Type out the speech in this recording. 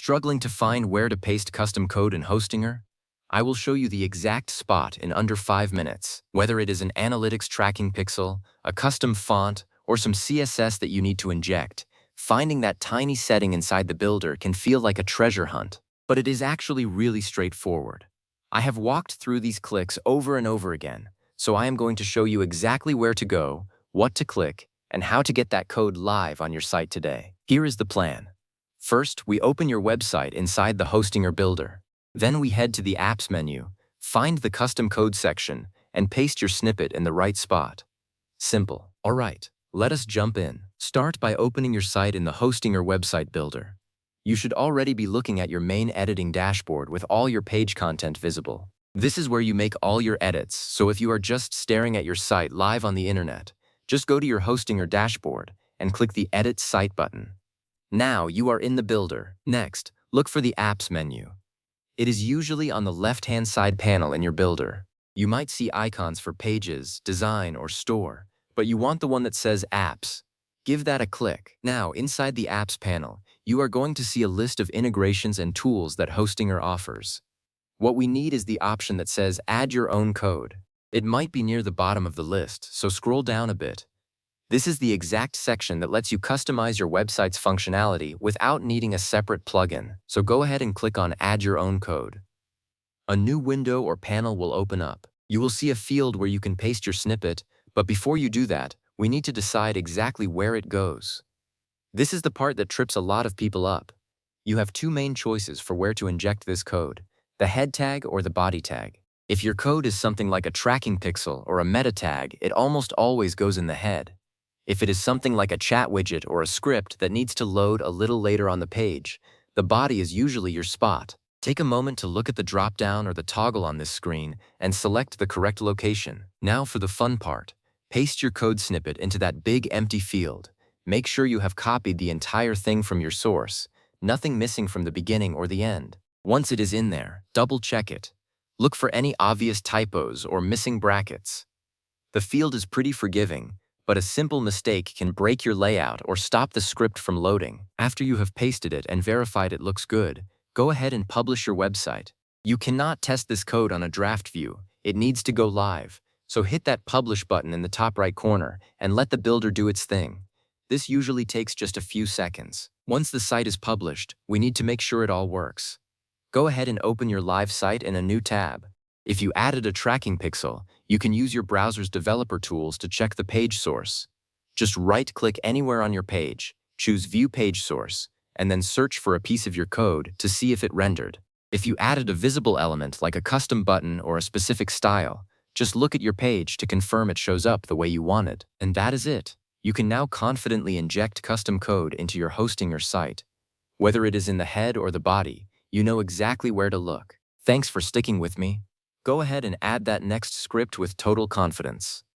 Struggling to find where to paste custom code in Hostinger? I will show you the exact spot in under 5 minutes. Whether it is an analytics tracking pixel, a custom font, or some CSS that you need to inject, finding that tiny setting inside the builder can feel like a treasure hunt. But it is actually really straightforward. I have walked through these clicks over and over again, so I am going to show you exactly where to go, what to click, and how to get that code live on your site today. Here is the plan. First, we open your website inside the Hostinger builder. Then we head to the Apps menu, find the Custom Code section, and paste your snippet in the right spot. Simple. All right, let us jump in. Start by opening your site in the Hostinger website builder. You should already be looking at your main editing dashboard with all your page content visible. This is where you make all your edits, so if you are just staring at your site live on the internet, just go to your Hostinger dashboard and click the Edit Site button. Now you are in the builder. Next, look for the Apps menu. It is usually on the left-hand side panel in your builder. You might see icons for Pages, Design, or Store, but you want the one that says Apps. Give that a click. Now, inside the Apps panel, you are going to see a list of integrations and tools that Hostinger offers. What we need is the option that says Add Your Own Code. It might be near the bottom of the list, so scroll down a bit. This is the exact section that lets you customize your website's functionality without needing a separate plugin, so go ahead and click on Add Your Own Code. A new window or panel will open up. You will see a field where you can paste your snippet, but before you do that, we need to decide exactly where it goes. This is the part that trips a lot of people up. You have two main choices for where to inject this code, the head tag or the body tag. If your code is something like a tracking pixel or a meta tag, it almost always goes in the head. If it is something like a chat widget or a script that needs to load a little later on the page, the body is usually your spot. Take a moment to look at the drop-down or the toggle on this screen and select the correct location. Now for the fun part. Paste your code snippet into that big empty field. Make sure you have copied the entire thing from your source, nothing missing from the beginning or the end. Once it is in there, double-check it. Look for any obvious typos or missing brackets. The field is pretty forgiving, but a simple mistake can break your layout or stop the script from loading. After you have pasted it and verified it looks good, go ahead and publish your website. You cannot test this code on a draft view. It needs to go live, so hit that Publish button in the top right corner and let the builder do its thing. This usually takes just a few seconds. Once the site is published, we need to make sure it all works. Go ahead and open your live site in a new tab. If you added a tracking pixel, you can use your browser's developer tools to check the page source. Just right-click anywhere on your page, choose View Page Source, and then search for a piece of your code to see if it rendered. If you added a visible element like a custom button or a specific style, just look at your page to confirm it shows up the way you want it. And that is it. You can now confidently inject custom code into your Hostinger site. Whether it is in the head or the body, you know exactly where to look. Thanks for sticking with me. Go ahead and add that next script with total confidence.